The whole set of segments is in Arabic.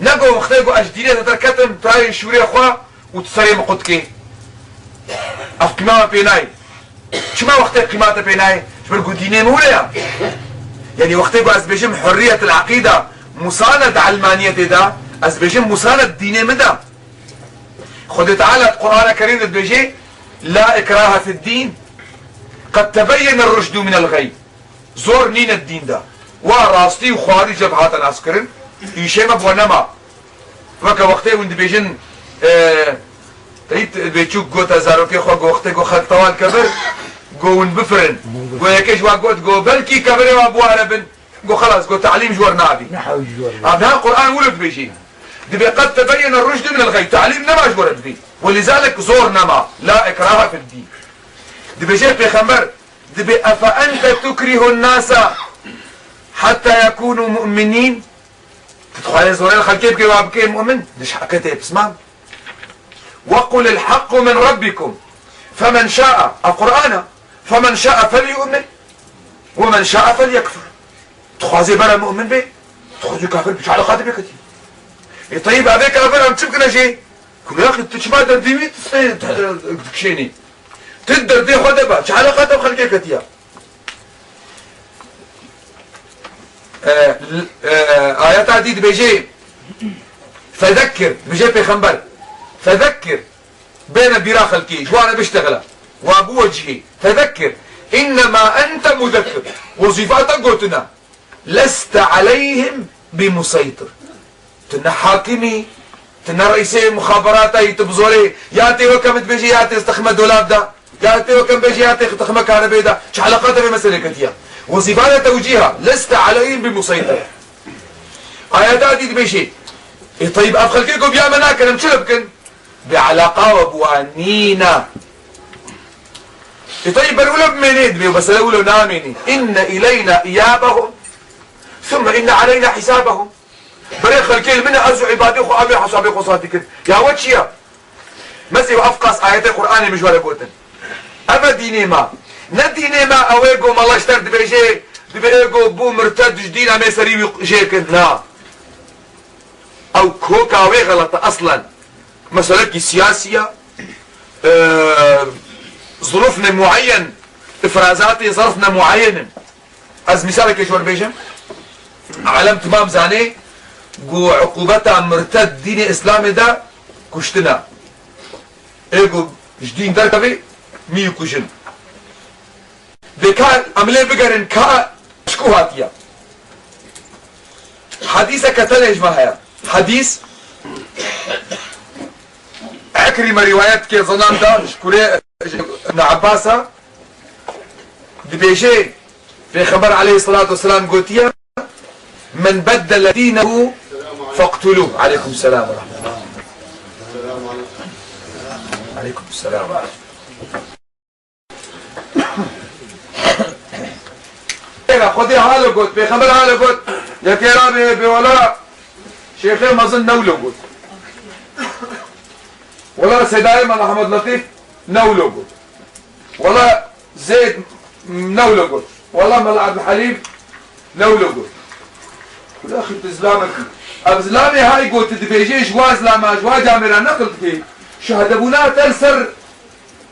نقو وقتيقو أجديني تتركتم تاي شوري أخوا وتسري مقودكي أف قمامة بيناي شما وقتي قيمة بيناي شبالقو ديني موليا يعني وقتيقو أزبيجم حرية العقيدة مساند علمانية دا أزبيجم مساند ديني مدا خذ تعالى القرآن الكريم بيجي لا إكراه في الدين قد تبين الرشد من الغي زور نين الدين دا وراستي وخواري جبهات العسكرين يشيما بونما وكا وقتي وند بيجن تريد بيشوك قوتا زاروكي خوا وقتي قو خد طوال كبر قو بفرن قو يكيش واقوت قو بلكي كبر وابو عربن قو خلاص قو تعليم جور نابي هذا القرآن ولد بيجي دبي قد تبين الرشد من الغي تعليم نما جورت فيه ولذلك زور نما لا إكراه في الدين دبي جيب بيخمر دبي أفأنت تكره الناس حتى يكونوا مؤمنين تدخل زورين خلكيب كي وابكي مؤمن ليش حكيتي بسمع وقل الحق من ربكم فمن شاء القرآن فمن شاء فليؤمن ومن شاء فليكفر تخوازي برا مؤمن بي تخوازي كافر بيش على خاطر بيكتي طيب هذاك كافر عم تشبكنا شيء كل يا اخي تشما درديمي تكشيني تقدر دي خدها بقى على خاطر خلكي كتيا آيات عديد بيجي فذكر بيجي بيخنبر فذكر بين بيرا خلكي شو انا بشتغله وابو وجهي فذكر انما انت مذكر وظيفتك قلتنا لست عليهم بمسيطر تنا حاكمي تنا رئيسي مخابراتي تبزوري ياتي وكم بيجي ياتي استخدم دولاب ده ياتي وكم بيجي ياتي استخدم كهرباء ده شو علاقته بمسألة كتيا وظيفة توجيهها لست عليهم بمسيطر آيات عديد بيجي طيب أبخل كيكم يا مناكن مشلبكن بعلاقة وبوانينا طيب بالأولى بمنيد بيو بس الأولى ناميني إن إلينا إيابهم ثم إن علينا حسابهم بري خلكي منها أرزو عبادي خو أبي حسابي خصاتي كده يا وجهيا مسي وأفقص آيات القرآن مش ولا بوتن أما ديني ما نديني ما أويقو ما الله اشترد بيجي بيجو بو مرتد جديد عم يسري جيكن لا أو كوكا أوي غلطة أصلا مسألة سياسية ظروفنا معين إفرازاتي ظرفنا معين از مثالك ايش وربيجم علم تمام زاني قو عقوبتها مرتد ديني اسلامي دا كشتنا ايقو جدين دركبي ميو كشن بكان عملي بقرن كا شكو هاتيا حديثة كتنج معها حديث عكرمة روايات كي ظنان دا شكوري ابن عباسة دبيجي في خبر عليه الصلاة والسلام قوتيا من بدل دينه فاقتلوه عليكم السلام ورحمة الله عليكم السلام ورحمة الله خذي حاله قلت في خبر حاله قلت يا كرامي بولا شيخي ما ظن نولو قلت ولا سيداي من احمد لطيف نولو قلت ولا زيد نولو قلت والله ملا عبد الحليم نولو قلت كل اخي بزلامك ابزلامي هاي قلت تبيجي جواز لما جواز عمران نقلت فيه شهدبونا تلسر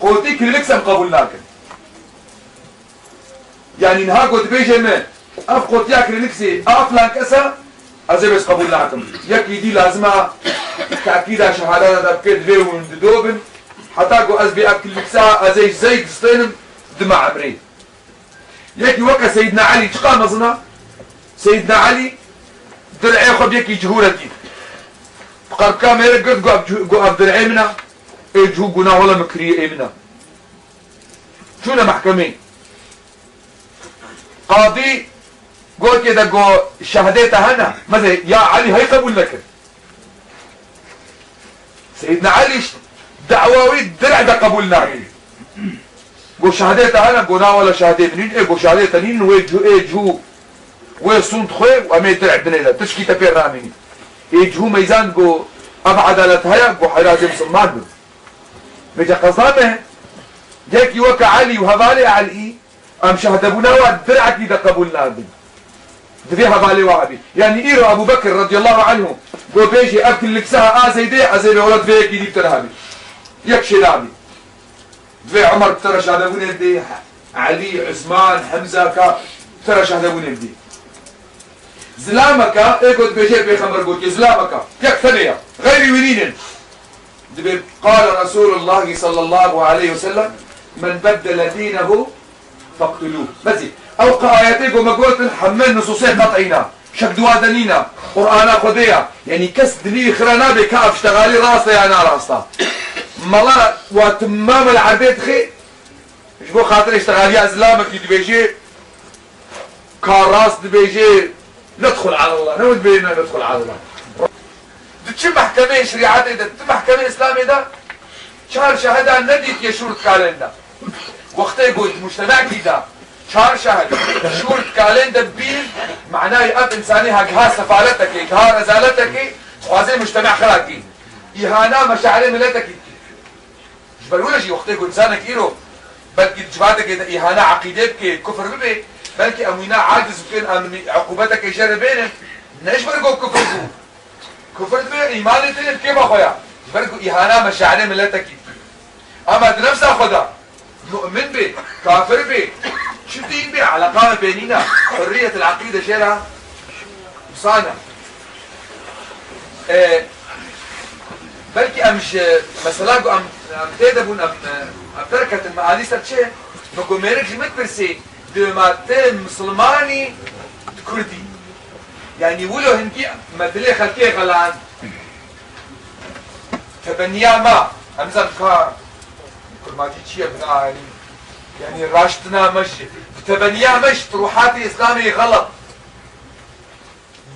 قلتي كل لكسم قبولناك يعني نها قلت بيجي من اف قلت ياكل لكسي افلان كسا ازي بس قبولناكم يكي دي لازمها تأكيدا شهادات ابكيد فيهم ددوبن حتى قو ازبي اكل لكسا ازي زيد ستينم دمع عمري يكي وكا سيدنا علي تقام اظنا سيدنا علي درعي خب يكي جهورتي بقرب كاميرا قد قو اب درعي منا اي جهو قنا ولا مكري اي منا شونا محكمين قاضي قلت كده قو شهديتها هنا مثلا يا علي هي قبول لك سيدنا علي دعواوي درع ده قبولنا قو شهديتها هنا قو ولا شهديت نين ايه قو شهديتها نين ويجو ايجو ويصنت خوي وامي درع بنيلا تشكي تبير رامي ايجو ميزان قو ام عدالتها قو حرازي مسلمان بيجا قصامه جاكي وكا علي وهبالي علي ام شهدبونا ودرع كده قبولنا بي دبيها بالي وابي يعني إيرو أبو بكر رضي الله عنه قو بيجي أكل لكسها أزيدي أزيدي ولد فيك يدي بترهابي يكشي دابي في عمر ترى شهدون يدي علي عثمان حمزة كا ترى شهدون يدي زلامك ايقود بيجي بيخمر قلت زلامك يكتنيا غير وينين قال رسول الله صلى الله عليه وسلم من بدل دينه فاقتلوه بزي او آياتيك وما قلت حمل نصوصين قطعينا شكدوا دنينا قرآن خذيها يعني كس دليل خرانا بكاف اشتغالي راسه يعني راسه ملا وتمام العبيد خي شبو خاطر اشتغالي ازلامك يدبيجي كاراس دبيجي ندخل على الله نود بينا ندخل على الله دتش محكمة شريعة ده محكمة إسلامية ده شهر شهادة نديت يشورت كالندا وقت يقول مجتمع كده شهر شهادة شورت كالندا بين معناه يقف إنساني هكها سفالتك هكها رزالتك وهذا مجتمع خلاكي إهانة مشاعر ملتك مش بقول شيء وقت يقول إنسانك إيرو بلكي جبادك إهانة عقيدتك كفر ببي بلكي أمينا عاجز وكان عقوبتك يشار بينه نايش برقو كفر كفر بي إيماني تلف كيف أخويا برقو إهانة مشاعر ملتك أما نفس أخذها مؤمن بي كافر بي شو دين بي علاقة بيننا حرية العقيدة شيرها مصانع بلكي أمش مثلا أم تدبون أم تركت المعاني سرتشي نقول ميرك جمت برسي دماتين مسلماني كردي يعني ولو هندي مدلي خلقية غلان تبنيا ما أمزل كار كرماتي تشيه بنا يعني راشتنا مش تبنيا مش طروحاتي إسلامي غلط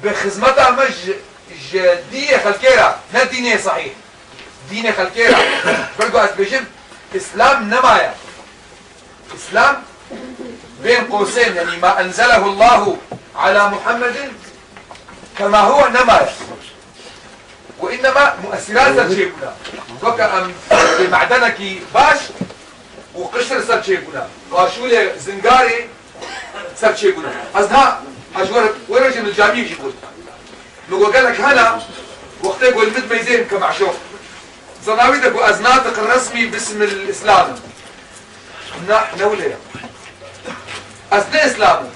بخزمتها مش دينية خلقيرة لا دينية صحيح دينية خلقيرة برقو أسبجم إسلام نمايا إسلام بين قوسين يعني ما أنزله الله على محمد كما هو نمايا وإنما مؤثرات سرشيبنا وكا بمعدنك باش وقشر سرشيبنا واشولي زنقاري سرشيبنا أزها أجور ورجل الجامعي يقول نقول قالك هنا وقت يقول مد ميزين كمعشوق زناويدك وأزناتك الرسمي باسم الإسلام نولي أزنى إسلامه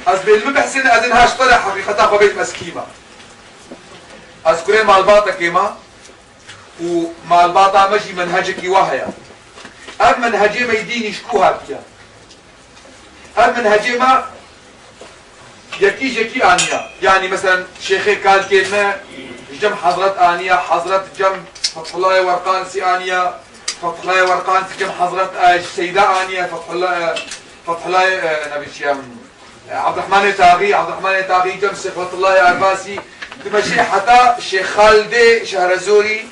أزبيل مبحسن أزنهاش طلع حقيقتها خبيت مسكيمة أذكرين مع الباطة كيما ومع الباطة مجي منهجك وهي أم منهجي ما يدين يشكوها بيا أم منهجي ما يكي آنية يعني مثلا شيخي قال كلمة جم حضرت آنية حضرت جم فتح الله ورقان سي آنية فتح الله ورقان سي جم حضرت السيدة آنية فتح الله نبي شيام عبد الرحمن التاغي جم صفة الله أرباسي دمشي حتى الشيخ خالد شهرزوري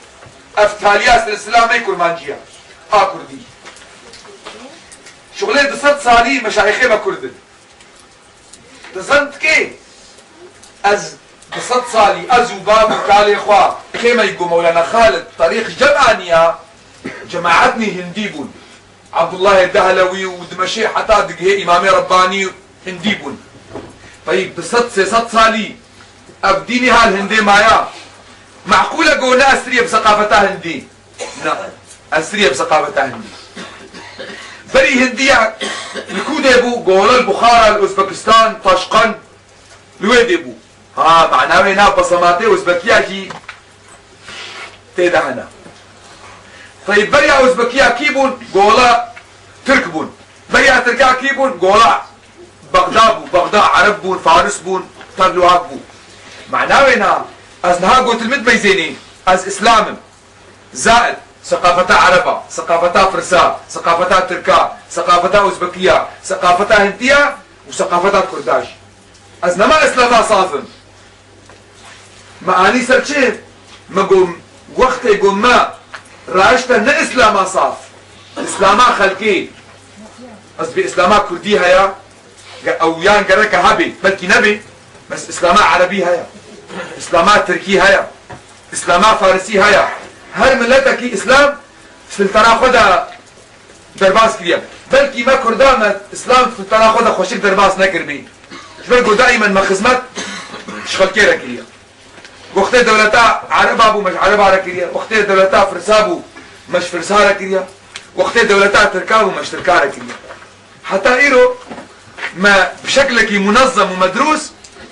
افتالياس الإسلام يكون مانجيا كردي شغلي دصد صالي مشايخي ما كردن دزنت كي از دصد صالي از وباب وكالي اخوا كيما يقول مولانا خالد طريق جمعانيا جماعتني هنديبون عبد الله الدهلوي ودمشي حتى دقهي امامي رباني هنديبون طيب دصد صالي ابديني هالهندي مايا معقولة قولنا أسرية بثقافتها هندي نعم أسرية بثقافتها هندي بري هندية لكودة بو قولا البخارة الأوزبكستان طاشقان لوين بو معناه هنا بصماتي أوزبكية كي تيدهنا طيب بري أوزبكية كيبون قولا تركبون بري تركيا كيبون قولا بغداد عرب بون فارس بون ترلوهاك بون معناه هنا از نها قلت المد ميزيني از اسلام زائد ثقافتها عربة ثقافتها فرسا ثقافتها تركا ثقافتها اوزبكية ثقافتها هندية وثقافتها كرداش از نما اسلامها صافن معاني سرچه مقوم وقت يقوم ما راشتا نا اسلامها صاف اسلامها خلقي از باسلامها كردي هيا او يان قررك هبي بلكي نبي بس اسلامها عربي هيا اسلامات تركي هيا اسلامات فارسي هيا هر ملتك اسلام في التراخد درباس كريا بلكي ما كردان اسلام في التراخد خوشك درباس نكر بي جبرقو دائما ما خزمت شغل كيرا كريا وقتي دولتا عرب ابو مش عرب على كريا وقتي دولتا فرسابو مش فرسارة كريا وقتي دولتا تركابو مش تركارة كريا حتى ايرو ما بشكلك منظم ومدروس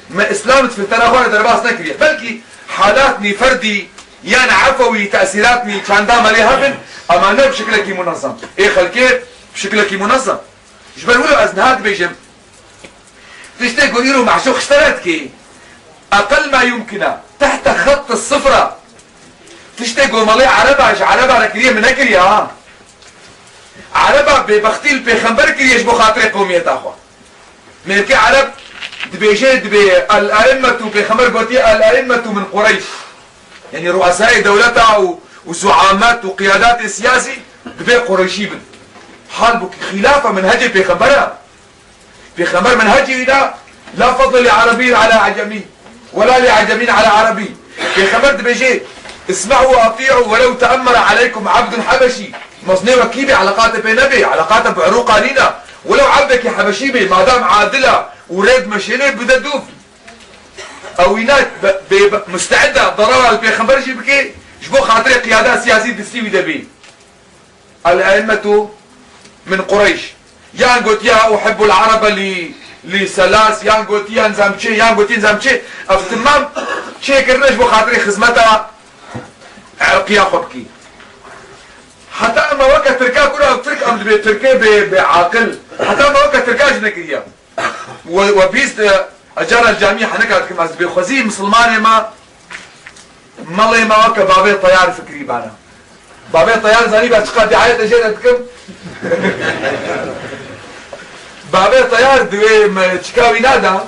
ما اسلامت في التراخوة درباس نكريا بلكي حالاتني فردي يعني عفوي تأثيراتني كان دام عليها بن اما نه بشكلك منظم ايه خلكي بشكلك منظم جبر ولو ازنهات بيجم تشتكوا ايرو معشوق اشترتكي اقل ما يمكن تحت خط الصفرة تشتكوا مالي عربة لكريه من اكريا عربة ببختيل بخنبر كريه جبو خاطري قومية اخوة ملكي عرب دبيجي دبي الائمة بخنبر قوتي الائمة من قريش يعني رؤساء دولتها وزعامات وقيادات السياسي دبي قريشي بن حال بك خلافة منهجي بخنبر منهجي لا فضل لعربي على عجمي ولا لعجمين على عربي بخنبر دبيجي اسمعوا واطيعوا ولو تأمر عليكم عبد حبشي مصني وكيبي علاقات بنبي علاقات بعروق علينا ولو عبدك حبشي بي ما دام عادلة وريد مشيني بدا دوف او هناك مستعدة ضرورة البيخنبر شي بكي شبو خاطري قيادات سياسية تستوي دبي الأئمة من قريش يان قلت يا أحب العرب لسلاس يان قلت يا نزامشي يان قلت نزامشي افتمام شي كرنش بو خاطري خزمتها عرقيا خبكي حتى اما وقت تركا كلها ترك ام تركي بعاقل حتى اما وقت تركا جنكريا وبيست اجار الجامعة حنكات كما بخزي مسلمان ما مالي ما وقت بابي طيار فكري بانا بابي طيار زاني باتشقى دعاية اجيرتكم بابي طيار دوي تشكاوي نادا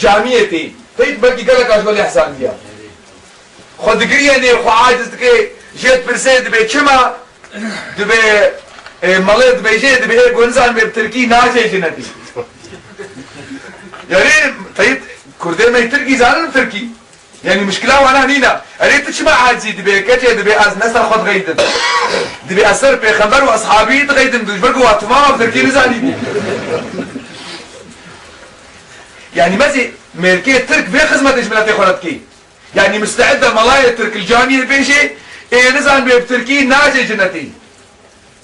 جامعتي تيت بلكي قالك اشغل احسان ديا خود قريني خو عاجز دكي جيت برسي دبي چما دبي مالي دبي جي دبي هيك ونزان بتركي ناجي جنتي يعني تيت كردين ما يتركي زانن تركي يعني مشكلة وانا هنينا اريد تشما عاجزي دبي كتي دبي از نسر خود غيدن دبي اثر بيخنبر واصحابي تغيدن دوش برقوا تمام بتركي نزاني يعني مازي ملكية ترك بين خزمتش ملاتي خولتكي يعني مستعدة ملايا ترك الجامعة بيشي ايه نزال بيه بتركي ناجي جنتي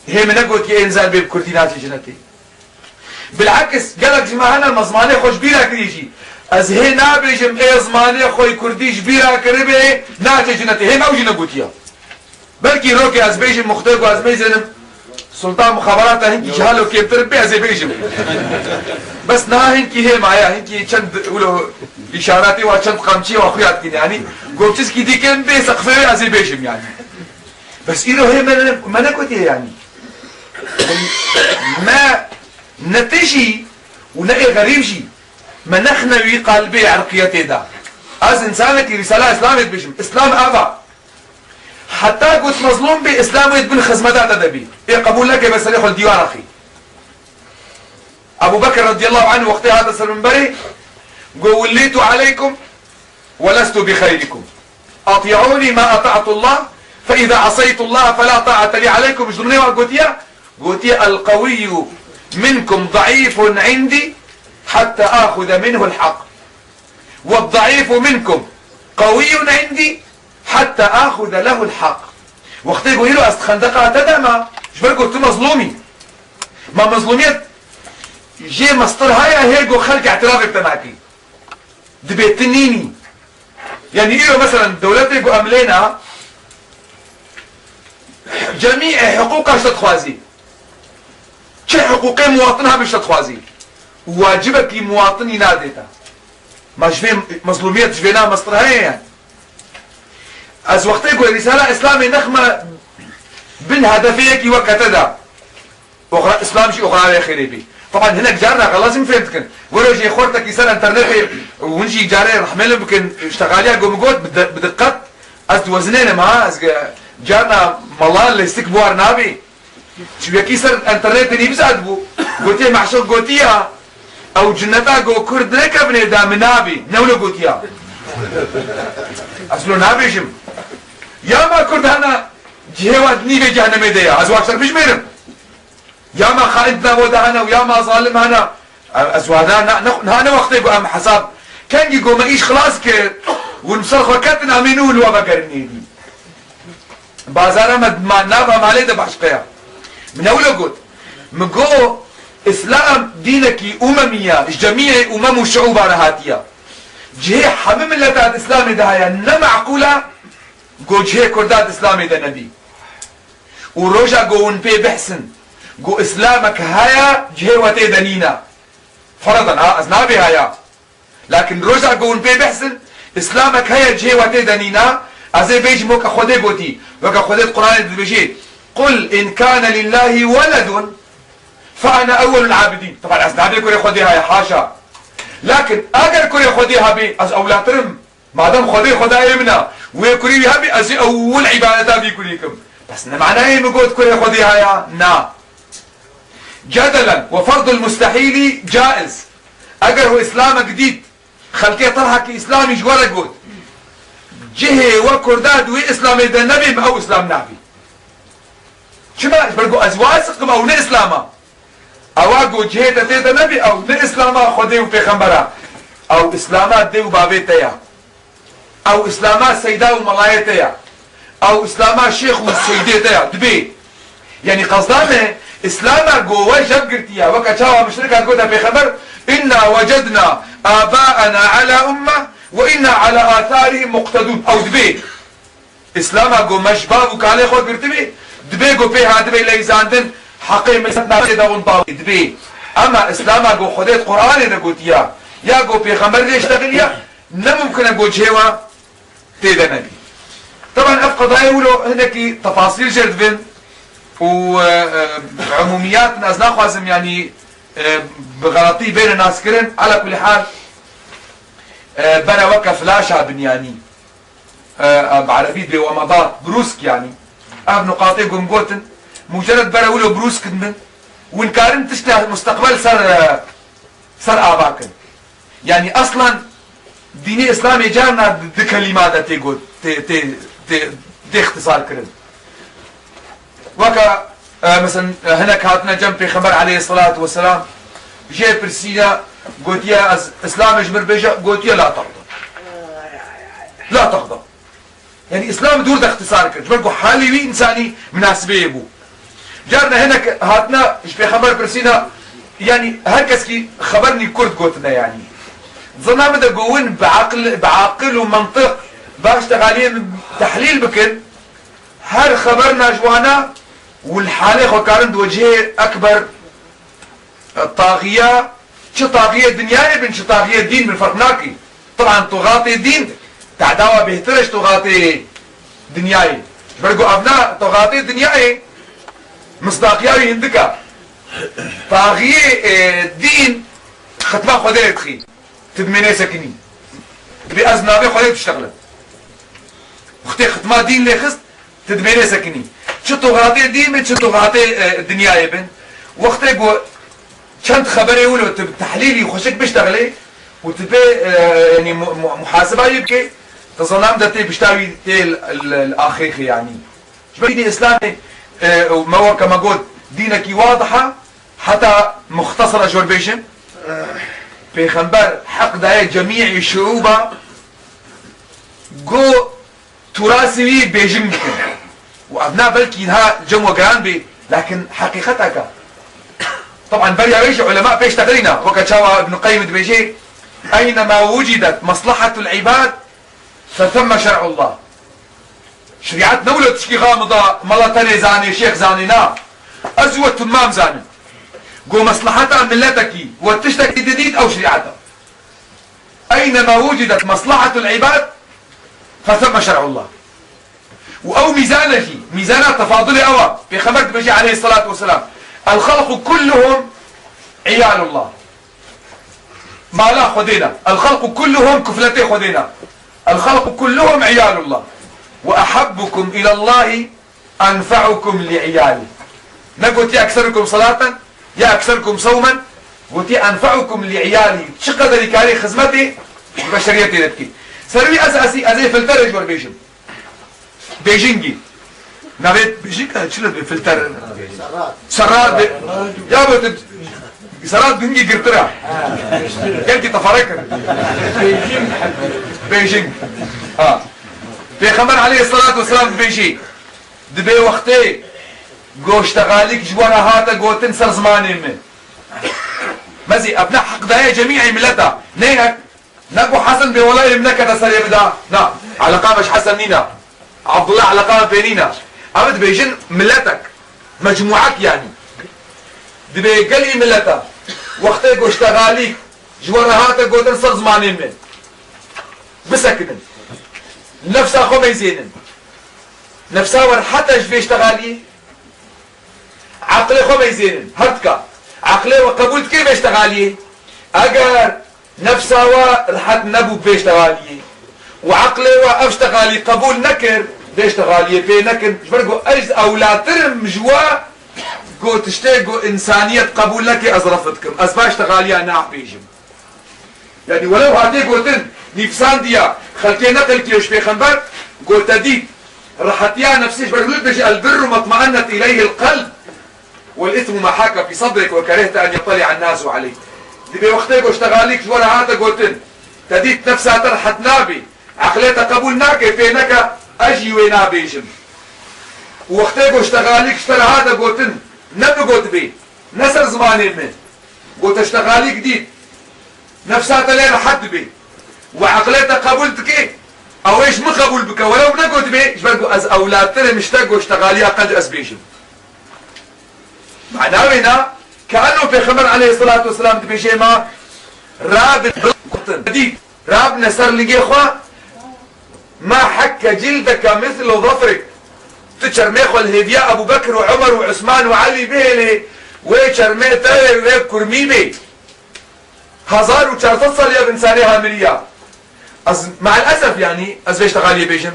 هي من اقوت ايه نزال بيه بكردي ناجي جنتي بالعكس قالك جماعنا المزماني خوش بيرا كريجي از هي نابيجم ايه زماني خوي كرديش بيرا كربي ناجي جنتي هي موجي نقوتيا بلكي روكي از بيجم مختلق واز بيزنم سلطان مخابرات هنكي جهالو كيف تربي از بيجم بس نا هنكي هي معايا هنكي چند ولو اشاراتي وچند قمچي واخويات كده يعني قوتس كي دي كان بي سقفي از بيجم يعني بس إيرو هي ما نكوتي يعني ما نتجي ونقي غريب شي ما نخنوي قلبي عرقيتي دا از انسانك رسالة اسلامية بيجم اسلام ابا حتى قلت مظلوم باسلام يدبن خزمتات ادبي ايه قبول لك بس ريخو الديوان اخي ابو بكر رضي الله عنه وقتها هذا المنبري قل وليت عليكم ولست بخيركم اطيعوني ما اطعت الله فاذا عصيت الله فلا طاعة لي عليكم مش ضمني قلت يا القوي منكم ضعيف عندي حتى اخذ منه الحق والضعيف منكم قوي عندي حتى اخذ له الحق وقت يقول له استخندقها تدما شبر قلت مظلومي ما مظلوميت جي مصطر هاي هيك خلق اعتراف بتماكي دبيتنيني يعني إيه مثلا دولتي يقول أملينا جميع حقوقها شتخوازي شي حقوقي مواطنها مش تخوازي واجبك لمواطني ناديتا ما شفين مظلومية شفيناها مصطر هاي يعني از وقت يقول رسالة اسلامي نخمة بن هدفيك وكتدا اخرى اسلام شي اخرى خيري بي طبعا هناك جارنا لازم فهمتكن ولو جي خورتك يسال انترنت ونجي جاري رحمل يمكن اشتغاليها قوم قوت بدقت از وزنين ما از جارنا ملال اللي استكبوار نابي شو يكسر انترنت اللي بزاد بو قلتيه معشوق قلتيها او جنتا قو كرد لك ابن دام نابي نولو قلتيها اصلو نابي جم يا ما كرد هنا جهوات نيبي جهنم يديها ازواج سر بجميرم يا ما خائن نابودا هنا ويا ما ظالم هنا ازوانا نهانا وقتي قو ام حساب كان يقو ما ايش خلاص كر ونصرخ وكاتنا امينون وما قرنيني بازارا ما نابا مالي ده باشقيا من اول قلت مقو اسلام دينك اممية جميع امم وشعوب رهاتية جهه حمم ملتات اسلامي ده هيا نمعقولة قو جهه كردات اسلامي ده نبي وروجا قو ونبي بحسن قو اسلامك هيا جهه وتي دنينا فرضا ازنابي هيا لكن روجا قو ونبي بحسن اسلامك هيا جهه وتي دنينا ازي بيجي موكا خودي قوتي وكا خودي القرآن بيجي قل ان كان لله ولد فانا اول العابدين. طبعا ازنابي كوري خودي هيا حاشا لكن اگر كوري خوديها بي از اولاترم ما دام خودي خداي منا ويكوري بها بي از اول عبادتا بي كوريكم بس معناه ايه مقود كوري خوديها يا نا جدلا وفرض المستحيل جائز اگر هو اسلام جديد خلقية طرحة كاسلامي جوال قود جهه وكرداد واسلامي ده نبي او اسلام نبي شما برقو ازواسق او نه اسلاما اواقو جهه ده نبي او نه اسلاما خودي و پیغمبرا او اسلاما ديو بابيتيا او اسلاما سيدا و ملايتيا او اسلاما شيخ و سيديتيا دبي يعني قصدانه اسلاما قوة جب قرتيا وكا چاوا مشركا قوتا پیغمبر انا وجدنا آباءنا على امه وإنا على آثارهم مقتدون او دبي اسلاما قو مشباب وكالي خود قرتبي دبي قو بيها دبي ليزاندن حقي مسنا سيدا ونطاوي دبي اما اسلاما قو خديت قرآن نقوتيا يا قو بيغمبر ليش تغليا نممكن قو جهوا تيدا نبي. طبعا ابقى ضايولو هناك تفاصيل جردفن وعموميات ناس ناخوازم يعني بغلطي بين الناس كرن. على كل حال بنا وكا فلاشا بنياني بعربيت بي ومضات بروسك يعني اب نقاطي قمقوتن مجرد بنا ولو بروسك من وانكارن تشتى مستقبل صار اباكن يعني اصلا ديني اسلامي جارنا دي كلمات تيقول دي اختصار كرن وكا مثلا هناك هاتنا جنب خبر عليه الصلاة والسلام جاي برسينا قلت يا اسلام اجمر بيجا قلت يا لا تغضب لا تغضب يعني اسلام دور ده اختصار كرن جبرقو حالي وي انساني مناسبه يبو جارنا هناك هاتنا في خبر برسينا يعني هركس كي خبرني كرد قلتنا يعني ظنا مدى قوين بعقل ومنطق باش تغالين تحليل بكن هر خبرنا جوانا والحالة خوكارن وجهه اكبر الطاغية شو طاغية دنياي بن شو طاغية دين بالفرقناكي. طبعا طغاطي الدين تعداوا بيهترش طغاطي دنياي برقو ابناء طغاطي دنياي مصداقياوي هندكا طاغية دين ختما خدير تخي تدميني سكني بأزنابي خدير تشتغل اختي ختما دين لي خست تدميني سكني شو طغاطي دين من شو طغاطي دنياي بن وقت يقول كانت خبري ولو تحليلي وخشك بيشتغلي وتبي يعني محاسبة يبكي تصنام ده تي بيشتغل تي الأخيخ يعني شبه دين إسلامي ما هو كما قلت دينك واضحة حتى مختصرة شو البيشن بيخنبر حق داي جميع الشعوب جو تراثي بيجن وابناء بلكي انها جمو قران بي لكن حقيقتك طبعا بريا ويش علماء بيشتغلنا وكتشاوى ابن قيم بيجي اينما وجدت مصلحة العباد فثم شرع الله. شريعتنا ولا تشكي غامضة ملاتني زاني شيخ زانينا ازوة تمام زاني قو مصلحتها ملتك وتشتكي جديد او شريعتها. اينما وجدت مصلحة العباد فثم شرع الله. او ميزانه ميزانات تفاضلي اوى في خبرت بيجي عليه الصلاة والسلام الخلق كلهم عيال الله ما لا خدينا الخلق كلهم كفلتي خدينا الخلق كلهم عيال الله واحبكم الى الله انفعكم لعيالي. ما قلت يا اكثركم صلاة يا اكثركم صوما قلت انفعكم لعيالي شقدر كاري خدمتي بشريتي لبكي سروي اساسي ازي فلتر جور بيجم بيجينجي نبيت بيجيك شلت بفلتر سراد يا بوت قصرات دنجي قرطرة قلتي تفركر بيجينج پیغمبر عليه الصلاة والسلام بيجي دبي وقتي قوش تغاليك جوانا هاتا قوتن سر زماني من مزي ابناء حق داية جميع ملتا نينك نقو حسن بولاي منك تسري بدا نا علاقة مش حسن نينا عبد الله علاقة بينينا ابد بيجن ملتك مجموعك يعني دبي قلي ملتا وقتي قوش تغاليك جوانا هاتا قوتن سر زماني من بسكنن نفسها خو ميزينن نفسها ور حتى ايش بيشتغالي عقلي خو ميزينن هرتكا عقلي وقبولت كيف بيشتغالي اگر نفسها ورحت نبو بيشتغالي وعقلي وافشتغالي قبول نكر بيشتغالي بي نكر جبرقو اجز اولاترم جوا قو تشتاقو انسانية قبول لك ازرفتكم ازباشتغالي انا بيجم يعني ولو هاتي قوتن نفسان ديا خلتي نقلتي وش بيخنبر قلت دي رحتيا نفسيش بقول بيجي البر ما اطمأنت اليه القلب والاثم ما حاك في صدرك وكرهت ان يطلع الناس عليك دي بوقتك واشتغاليك ولا هاتا قلتن تديت نفسها ترحت نابي عقليتها قبول ناكي فينك اجي وينا بيجم ووقتك واشتغاليك اشترى هذا قلتن نبي قلت بي نسر زماني من قلت اشتغاليك دي نفسها تلين حد بي وعقليتها قبولتك ايه او ايش مقبول بك ولو نقود بي ايش بلقو از اولاد ترى مشتاقوا اشتغاليها قد اسبيشم معناه هنا كأنه بيخبر عليه الصلاة والسلام تبيشي ما راب دي راب نسر لقي اخوا ما حك جلدك مثل ظفرك تشرميخو الهدياء ابو بكر وعمر وعثمان وعلي بيلي ويشرمي تاير ويكرمي بي هزار وشارتصل يا بنساني هاملية مع الأسف يعني بيشتغالي بيجم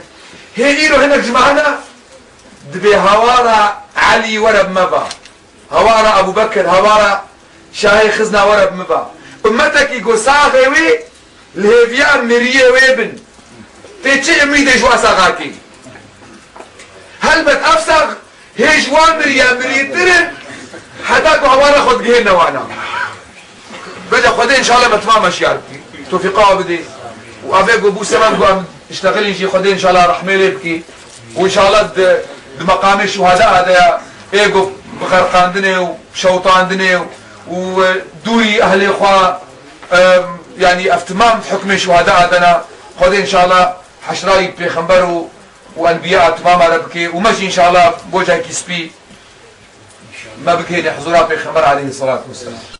هي إيرو هناك جمعنا دبي هوارا علي ورب مبا هوارا أبو بكر هوارا شاهي خزنا ورب مبا أمتك يقو ساغي وي الهيفيا مريه ويبن تيتشي اميدي جوا ساغاكي هل بتأفسغ هي جوان مريه ترن حتاكو هوارا خد جهنا وانا بدأ خدين إن شاء الله متمامش يعني توفيقها بدي وأبيك وأبو سمان قام اشتغلين شي خدين إن شاء الله رحمة لبكي وإن شاء الله بمقام الشهداء هذا إيجو بخرقاندني وشوطاندني ودوري أهل إخوة يعني افتمام حكم الشهداء هذا خدين إن شاء الله حشراي بيخنبر وأنبياء تمام ربكي ومشي إن شاء الله بوجه كسبي ما بكيني حضورات بيخنبر عليه الصلاة والسلام.